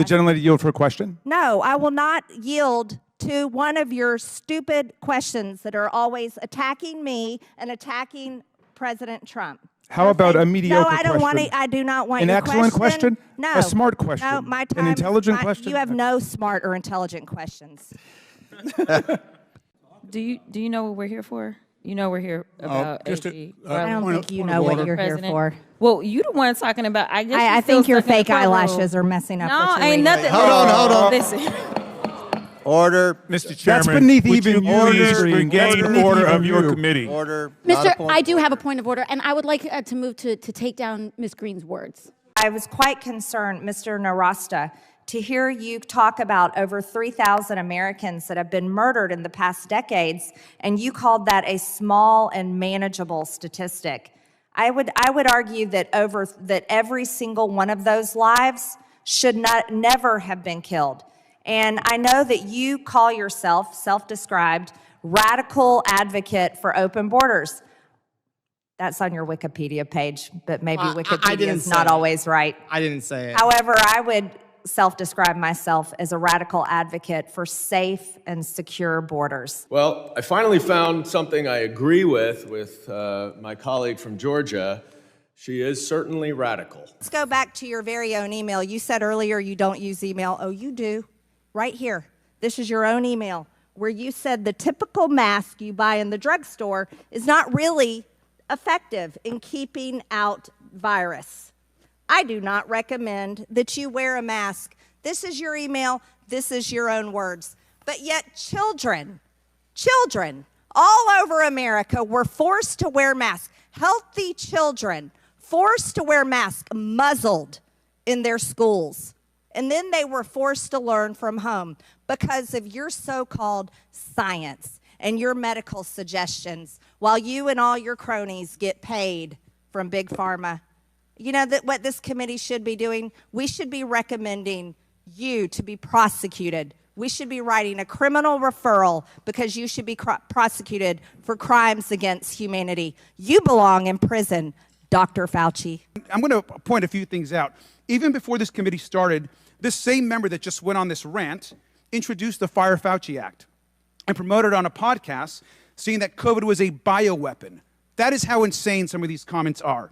The gentlelady yield for a question? No, I will not yield to one of your stupid questions that are always attacking me and attacking President Trump. How about a mediocre question? No, I don't want it. I do not want an your excellent question. No. A smart question. No, my time. An intelligent question. You have no smart or intelligent questions. Do you know what we're here for? You know we're here about AG. I don't think you know what you're here for. Well, you the one talking about. I think your fake eyelashes are messing up. No, ain't nothing. Hold on. Listen. Order. Mr. Chairman, That's beneath would even you your please screen. regain That's order beneath of your you. committee. Order. I do have a point of order, and I would like to move to take down Ms. Greene's words. I was quite concerned, Mr. Narasta, to hear you talk about over 3,000 Americans that have been murdered in the past decades, and you called that a small and manageable statistic. I would argue that every single one of those lives should never have been killed. And I know that you call yourself, self-described, radical advocate for open borders. That's on your Wikipedia page, but maybe Wikipedia is not always right. I didn't say it. However, I would self-describe myself as a radical advocate for safe and secure borders. Well, I finally found something I agree with my colleague from Georgia. She is certainly radical. Let's go back to your very own email. You said earlier you don't use email. Oh, you do. Right here. This is your own email where you said the typical mask you buy in the drugstore is not really effective in keeping out virus. I do not recommend that you wear a mask. This is your email. This is your own words. But yet children all over America were forced to wear masks. Healthy children forced to wear masks, muzzled in their schools. And then they were forced to learn from home because of your so-called science and your medical suggestions while you and all your cronies get paid from Big Pharma. You know that what this committee should be doing? We should be recommending you to be prosecuted. We should be writing a criminal referral because you should be prosecuted for crimes against humanity. You belong in prison, Dr. Fauci. I'm going to point a few things out. Even before this committee started, this same member that just went on this rant introduced the Fire Fauci Act and promoted on a podcast saying that COVID was a bioweapon. That is how insane some of these comments are.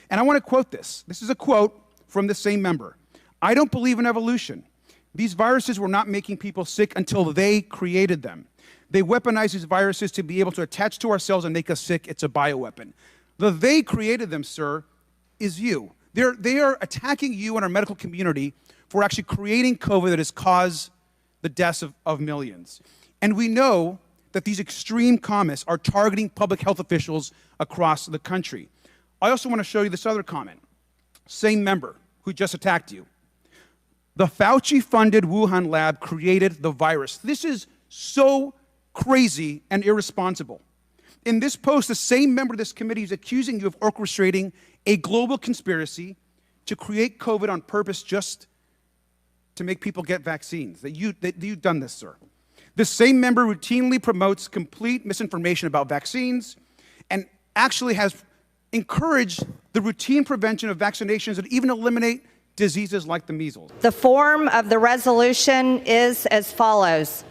And I want to quote this. This is a quote from the same member. I don't believe in evolution. These viruses were not making people sick until they created them. They weaponize these viruses to be able to attach to our cells and make us sick. It's a bioweapon. The they created them, sir, is you. They are attacking you and our medical community for actually creating COVID that has caused the deaths of millions. And we know that these extreme comments are targeting public health officials across the country. I also want to show you this other comment. Same member who just attacked you. The Fauci-funded Wuhan lab created the virus. This is so crazy and irresponsible. In this post, the same member of this committee is accusing you of orchestrating a global conspiracy to create COVID on purpose just to make people get vaccines. That you've done this, sir. This same member routinely promotes complete misinformation about vaccines and actually has encouraged the routine prevention of vaccinations that even eliminate diseases like the measles. The form of the resolution is as follows.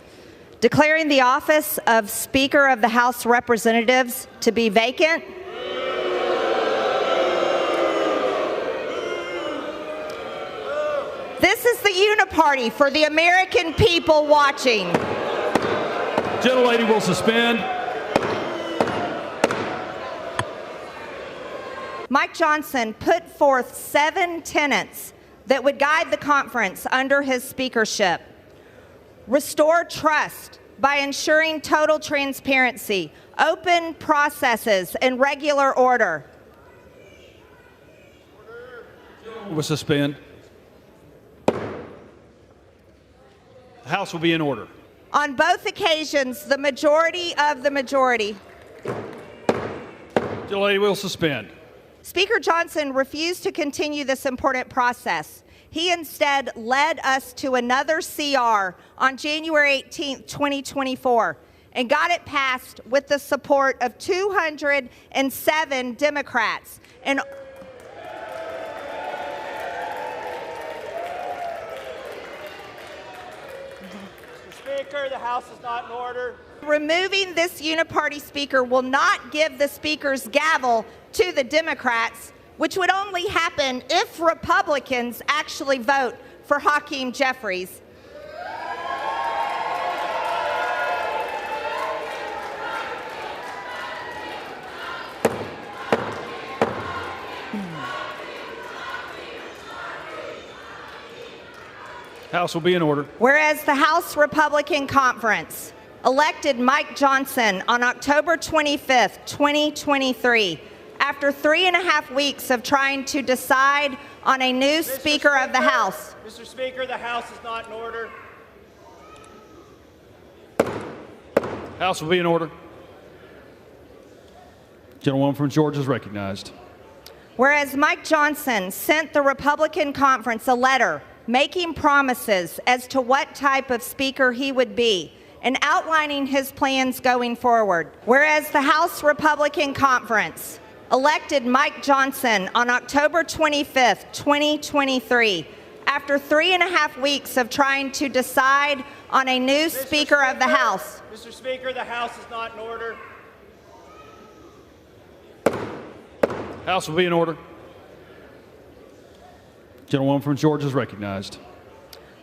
Declaring the office of Speaker of the House of Representatives to be vacant. This is the uniparty for the American people watching. Gentlelady will suspend. Mike Johnson put forth 7 tenets that would guide the conference under his speakership. Restore trust by ensuring total transparency, open processes, and regular order. Will suspend. The House will be in order. On both occasions, the majority of the majority. Gentlelady will suspend. Speaker Johnson refused to continue this important process. He instead led us to another CR on January 18th, 2024, and got it passed with the support of 207 Democrats. And Mr. Speaker, the House is not in order. Removing this uniparty speaker will not give the speaker's gavel to the Democrats, which would only happen if Republicans actually vote for Hakeem Jeffries. House will be in order. Whereas the House Republican Conference elected Mike Johnson on October 25th, 2023, after 3.5 weeks of trying to decide on a new Speaker of the House. Mr. Speaker, the House is not in order. House will be in order. Gentlewoman from Georgia is recognized. Whereas Mike Johnson sent the Republican Conference a letter making promises as to what type of speaker he would be and outlining his plans going forward. Whereas the House Republican Conference elected Mike Johnson on October 25th, 2023, after 3.5 weeks of trying to decide on a new Speaker of the House. Mr. Speaker, the House is not in order. House will be in order. Gentlewoman from Georgia is recognized.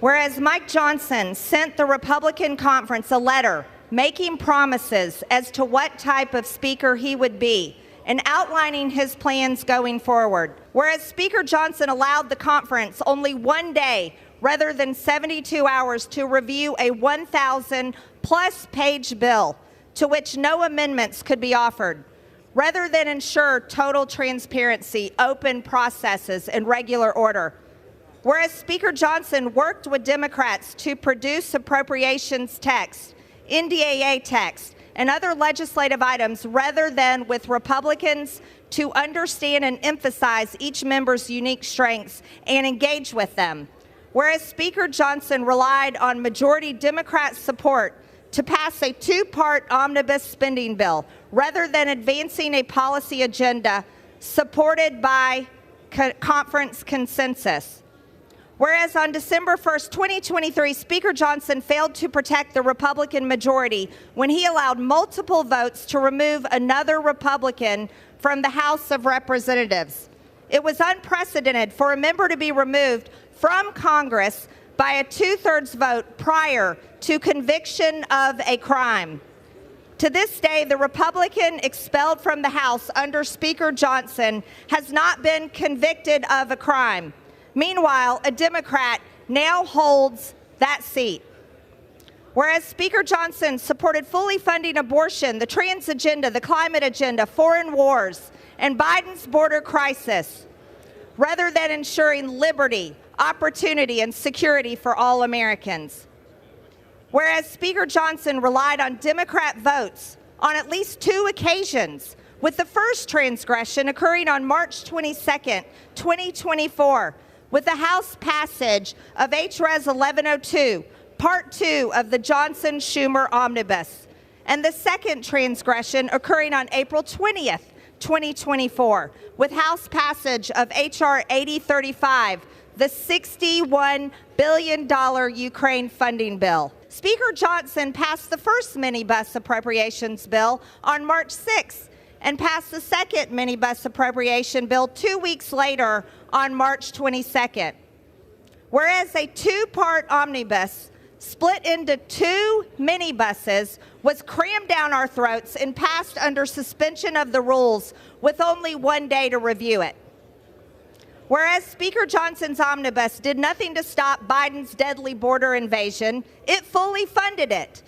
Whereas Mike Johnson sent the Republican Conference a letter making promises as to what type of speaker he would be and outlining his plans going forward. Whereas Speaker Johnson allowed the conference only 1 day rather than 72 hours to review a 1,000+ page bill to which no amendments could be offered, rather than ensure total transparency, open processes, and regular order. Whereas Speaker Johnson worked with Democrats to produce appropriations text, NDAA text, and other legislative items rather than with Republicans to understand and emphasize each member's unique strengths and engage with them. Whereas Speaker Johnson relied on majority Democrat support to pass a 2-part omnibus spending bill rather than advancing a policy agenda supported by conference consensus. Whereas on December 1st, 2023, Speaker Johnson failed to protect the Republican majority when he allowed multiple votes to remove another Republican from the House of Representatives. It was unprecedented for a member to be removed from Congress by a 2/3 vote prior to conviction of a crime. To this day, the Republican expelled from the House under Speaker Johnson has not been convicted of a crime. Meanwhile, a Democrat now holds that seat. Whereas Speaker Johnson supported fully funding abortion, the trans agenda, the climate agenda, foreign wars, and Biden's border crisis, rather than ensuring liberty, opportunity, and security for all Americans. Whereas Speaker Johnson relied on Democrat votes on at least 2 occasions, with the first transgression occurring on March 22nd, 2024, with the House passage of H.Res. 1102, Part 2 of the Johnson-Schumer Omnibus, and the second transgression occurring on April 20th, 2024, with House passage of H.R. 8035, the $61 billion Ukraine funding bill. Speaker Johnson passed the first minibus appropriations bill on March 6th and passed the second minibus appropriation bill 2 weeks later on March 22nd. Whereas a 2-part omnibus split into 2 minibuses was crammed down our throats and passed under suspension of the rules with only 1 day to review it. Whereas Speaker Johnson's omnibus did nothing to stop Biden's deadly border invasion, it fully funded it.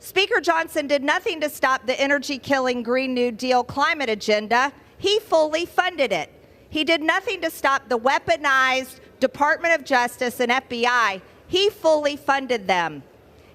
Speaker Johnson did nothing to stop the energy-killing Green New Deal climate agenda. He fully funded it. He did nothing to stop the weaponized Department of Justice and FBI. He fully funded them.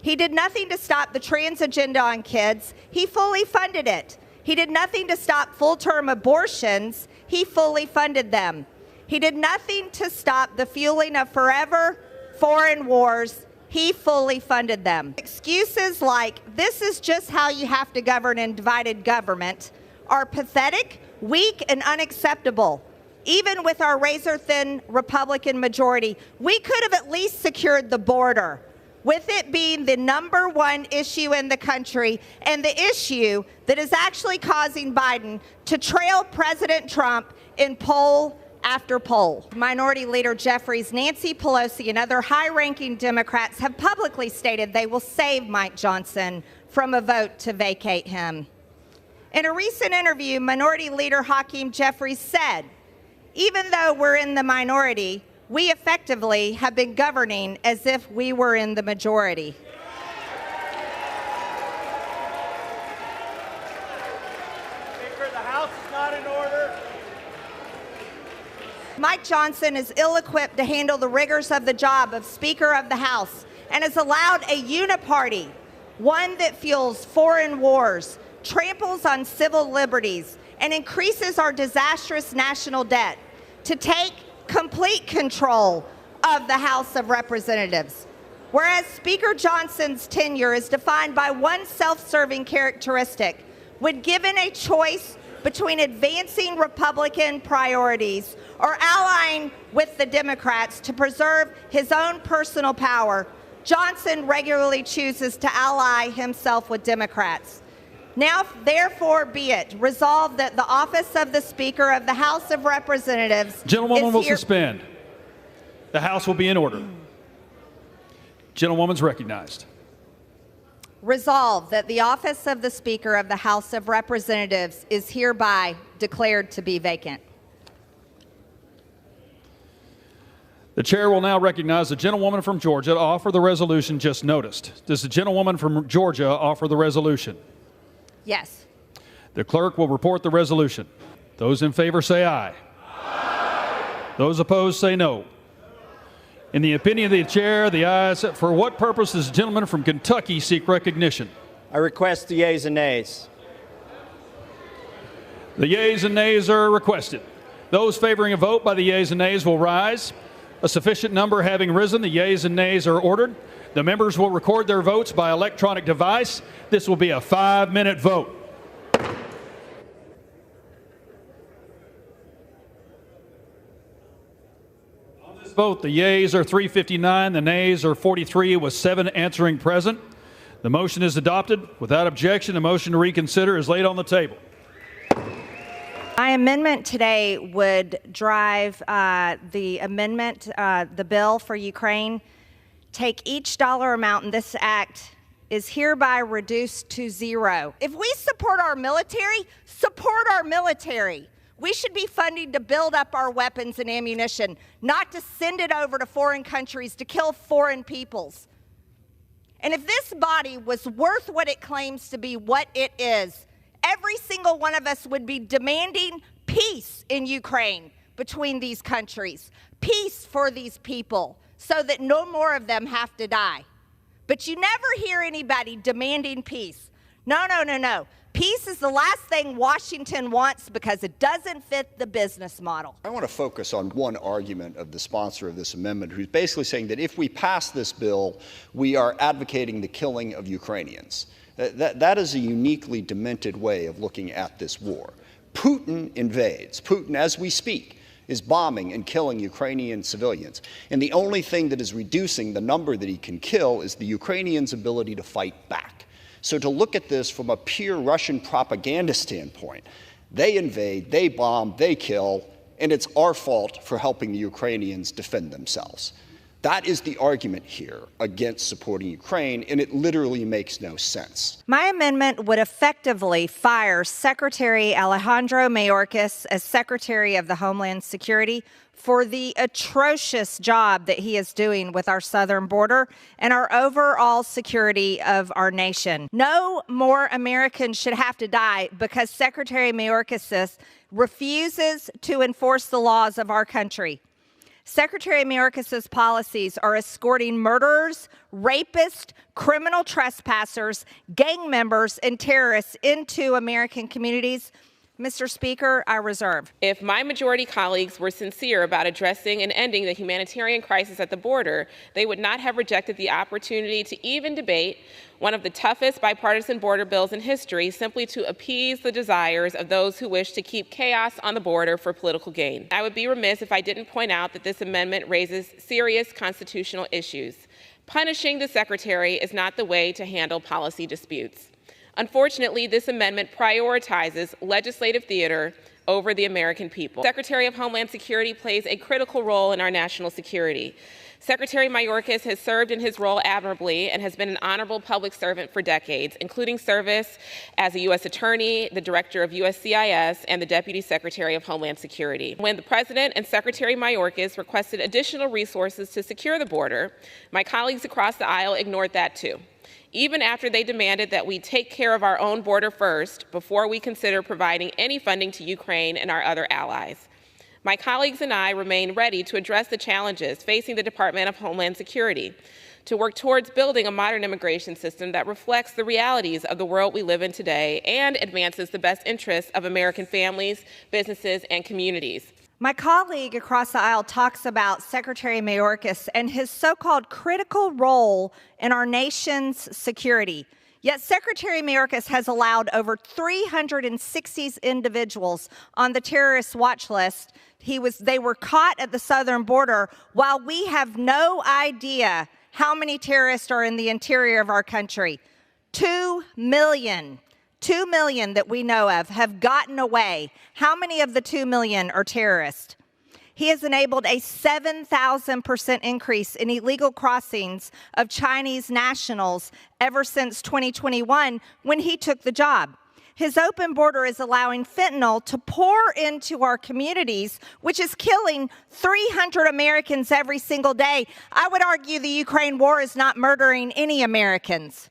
He did nothing to stop the trans agenda on kids. He fully funded it. He did nothing to stop full-term abortions. He fully funded them. He did nothing to stop the fueling of forever foreign wars. He fully funded them. Excuses like, this is just how you have to govern in divided government, are pathetic, weak, and unacceptable. Even with our razor-thin Republican majority, we could have at least secured the border. with it being the #1 issue in the country and the issue that is actually causing Biden to trail President Trump in poll after poll. Minority Leader Jeffries, Nancy Pelosi, and other high-ranking Democrats have publicly stated they will save Mike Johnson from a vote to vacate him. In a recent interview, Minority Leader Hakeem Jeffries said, "Even though we're in the minority, we effectively have been governing as if we were in the majority." Speaker, the House is not in order. Mike Johnson is ill-equipped to handle the rigors of the job of Speaker of the House and has allowed a uniparty, one that fuels foreign wars, tramples on civil liberties, and increases our disastrous national debt, to take complete control of the House of Representatives. Whereas Speaker Johnson's tenure is defined by one self-serving characteristic, when given a choice between advancing Republican priorities or allying with the Democrats to preserve his own personal power, Johnson regularly chooses to ally himself with Democrats. Now, therefore, be it resolved that the office of the Speaker of the House of Representatives Gentlewoman will suspend. The House will be in order. Gentlewoman's recognized. Resolved that the office of the Speaker of the House of Representatives is hereby declared to be vacant. The chair will now recognize the gentlewoman from Georgia to offer the resolution just noticed. Does the gentlewoman from Georgia offer the resolution? Yes. The clerk will report the resolution. Those in favor say aye. Aye. Those opposed say no. In the opinion of the chair, the ayes. For what purpose does the gentleman from Kentucky seek recognition? I request the yeas and nays. The yeas and nays are requested. Those favoring a vote by the yeas and nays will rise. A sufficient number having risen, the yeas and nays are ordered. The members will record their votes by electronic device. This will be a 5-minute vote. On this vote, the yeas are 359, the nays are 43, with 7 answering present. The motion is adopted. Without objection, the motion to reconsider is laid on the table. My amendment today would drive the bill for Ukraine. Take each dollar amount in this act is hereby reduced to 0. If we support our military, support our military. We should be funding to build up our weapons and ammunition, not to send it over to foreign countries to kill foreign peoples. And if this body was worth what it claims to be, what it is, every single one of us would be demanding peace in Ukraine between these countries, peace for these people, so that no more of them have to die. But you never hear anybody demanding peace. No, no, no, no. Peace is the last thing Washington wants because it doesn't fit the business model. I want to focus on one argument of the sponsor of this amendment, who's basically saying that if we pass this bill, we are advocating the killing of Ukrainians. That is a uniquely demented way of looking at this war. Putin invades. Putin, as we speak, is bombing and killing Ukrainian civilians. And the only thing that is reducing the number that he can kill is the Ukrainians' ability to fight back. So to look at this from a pure Russian propaganda standpoint, they invade, they bomb, they kill, and it's our fault for helping the Ukrainians defend themselves. That is the argument here against supporting Ukraine, and it literally makes no sense. My amendment would effectively fire Secretary Alejandro Mayorkas as Secretary of the Homeland Security for the atrocious job that he is doing with our southern border and our overall security of our nation. No more Americans should have to die because Secretary Mayorkas refuses to enforce the laws of our country. Secretary Mayorkas' policies are escorting murderers, rapists, criminal trespassers, gang members, and terrorists into American communities. Mr. Speaker, I reserve. If my majority colleagues were sincere about addressing and ending the humanitarian crisis at the border, they would not have rejected the opportunity to even debate one of the toughest bipartisan border bills in history simply to appease the desires of those who wish to keep chaos on the border for political gain. I would be remiss if I didn't point out that this amendment raises serious constitutional issues. Punishing the Secretary is not the way to handle policy disputes. Unfortunately, this amendment prioritizes legislative theater over the American people. Secretary of Homeland Security plays a critical role in our national security. Secretary Mayorkas has served in his role admirably and has been an honorable public servant for decades, including service as a U.S. Attorney, the Director of USCIS, and the Deputy Secretary of Homeland Security. When the President and Secretary Mayorkas requested additional resources to secure the border, my colleagues across the aisle ignored that too, even after they demanded that we take care of our own border first before we consider providing any funding to Ukraine and our other allies. My colleagues and I remain ready to address the challenges facing the Department of Homeland Security, to work towards building a modern immigration system that reflects the realities of the world we live in today and advances the best interests of American families, businesses, and communities. My colleague across the aisle talks about Secretary Mayorkas and his so-called critical role in our nation's security. Yet Secretary Mayorkas has allowed over 360 individuals on the terrorist watch list. They were caught at the southern border, while we have no idea how many terrorists are in the interior of our country. 2 million. 2 million that we know of have gotten away. How many of the 2 million are terrorists? He has enabled a 7,000% increase in illegal crossings of Chinese nationals ever since 2021 when he took the job. His open border is allowing fentanyl to pour into our communities, which is killing 300 Americans every single day. I would argue the Ukraine war is not murdering any Americans.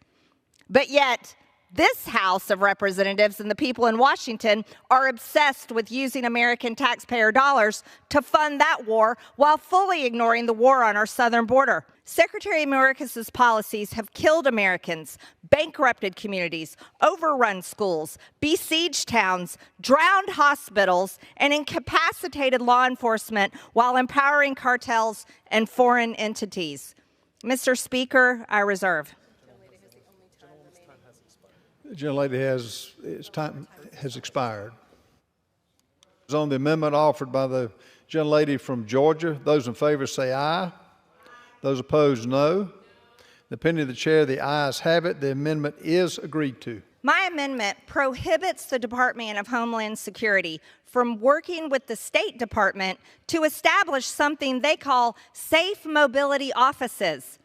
But yet, this House of Representatives and the people in Washington are obsessed with using American taxpayer dollars to fund that war while fully ignoring the war on our southern border. Secretary Mayorkas' policies have killed Americans, bankrupted communities, overrun schools, besieged towns, drowned hospitals, and incapacitated law enforcement while empowering cartels and foreign entities. Mr. Speaker, I reserve. The gentlelady its time has expired. On the amendment offered by the gentlelady from Georgia, those in favor say aye. Those opposed, no. The opinion of the chair, the ayes have it. The amendment is agreed to. My amendment prohibits the Department of Homeland Security from working with the State Department to establish something they call safe mobility offices.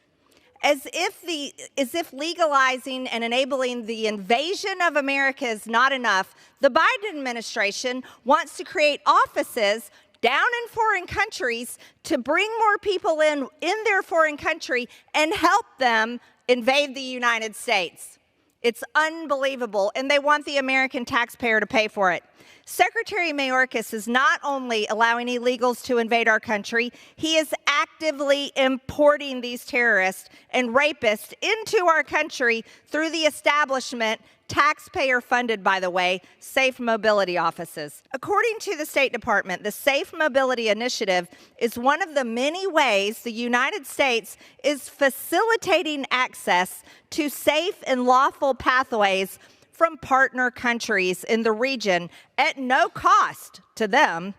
As if legalizing and enabling the invasion of America is not enough, the Biden administration wants to create offices down in foreign countries to bring more people in their foreign country and help them invade the United States. It's unbelievable, and they want the American taxpayer to pay for it. Secretary Mayorkas is not only allowing illegals to invade our country, he is actively importing these terrorists and rapists into our country through the establishment, taxpayer-funded, by the way, safe mobility offices. According to the State Department, the Safe Mobility Initiative is one of the many ways the United States is facilitating access to safe and lawful pathways from partner countries in the region at no cost to them,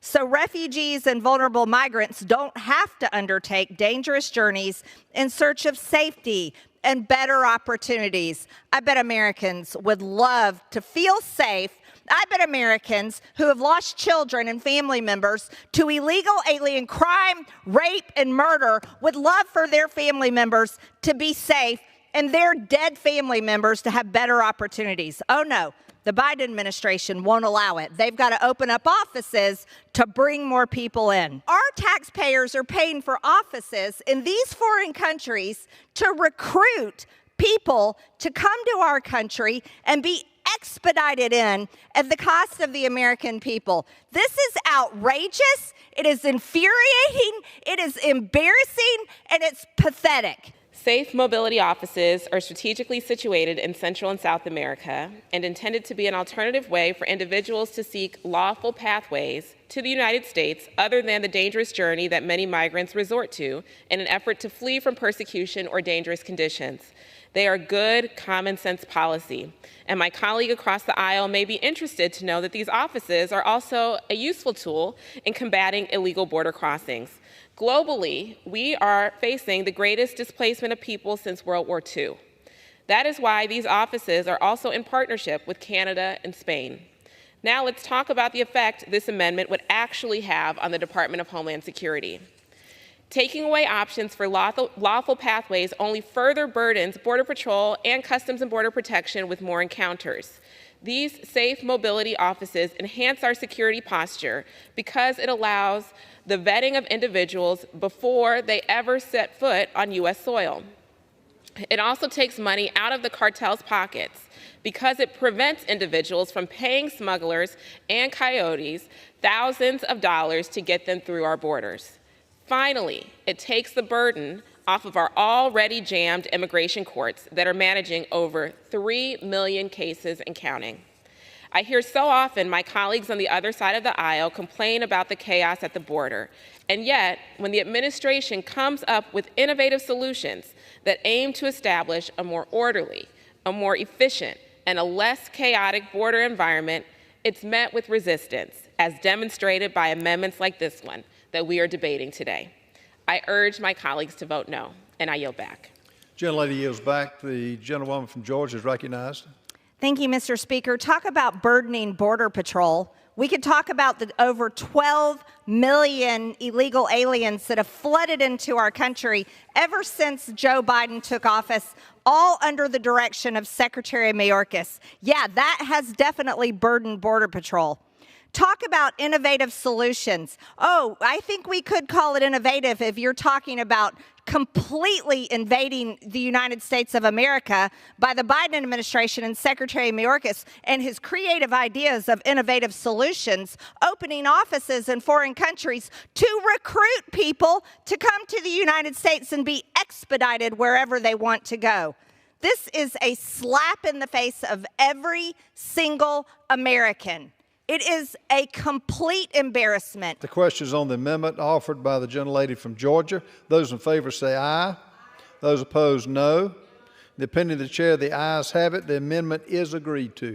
so refugees and vulnerable migrants don't have to undertake dangerous journeys in search of safety and better opportunities. I bet Americans would love to feel safe. I bet Americans who have lost children and family members to illegal alien crime, rape, and murder would love for their family members to be safe and their dead family members to have better opportunities. Oh no, the Biden administration won't allow it. They've got to open up offices to bring more people in. Our taxpayers are paying for offices in these foreign countries to recruit people to come to our country and be expedited in at the cost of the American people. This is outrageous, it is infuriating, it is embarrassing, and it's pathetic. Safe mobility offices are strategically situated in Central and South America and intended to be an alternative way for individuals to seek lawful pathways to the United States other than the dangerous journey that many migrants resort to in an effort to flee from persecution or dangerous conditions. They are good, common sense policy, and my colleague across the aisle may be interested to know that these offices are also a useful tool in combating illegal border crossings. Globally, we are facing the greatest displacement of people since World War II. That is why these offices are also in partnership with Canada and Spain. Now let's talk about the effect this amendment would actually have on the Department of Homeland Security. Taking away options for lawful pathways only further burdens Border Patrol and Customs and Border Protection with more encounters. These safe mobility offices enhance our security posture because it allows the vetting of individuals before they ever set foot on U.S. soil. It also takes money out of the cartel's pockets because it prevents individuals from paying smugglers and coyotes thousands of dollars to get them through our borders. Finally, it takes the burden off of our already jammed immigration courts that are managing over 3 million cases and counting. I hear so often my colleagues on the other side of the aisle complain about the chaos at the border, and yet when the administration comes up with innovative solutions that aim to establish a more orderly, a more efficient, and a less chaotic border environment, it's met with resistance, as demonstrated by amendments like this one that we are debating today. I urge my colleagues to vote no, and I yield back. Gentlelady yields back. The gentlewoman from Georgia is recognized. Thank you, Mr. Speaker. Talk about burdening Border Patrol. We could talk about the over 12 million illegal aliens that have flooded into our country ever since Joe Biden took office, all under the direction of Secretary Mayorkas. Yeah, that has definitely burdened Border Patrol. Talk about innovative solutions. Oh, I think we could call it innovative if you're talking about completely invading the United States of America by the Biden administration and Secretary Mayorkas and his creative ideas of innovative solutions, opening offices in foreign countries to recruit people to come to the United States and be expedited wherever they want to go. This is a slap in the face of every single American. It is a complete embarrassment. The question is on the amendment offered by the gentlelady from Georgia. Those in favor say aye. Those opposed, no. In the opinion of the chair, the ayes have it. The amendment is agreed to.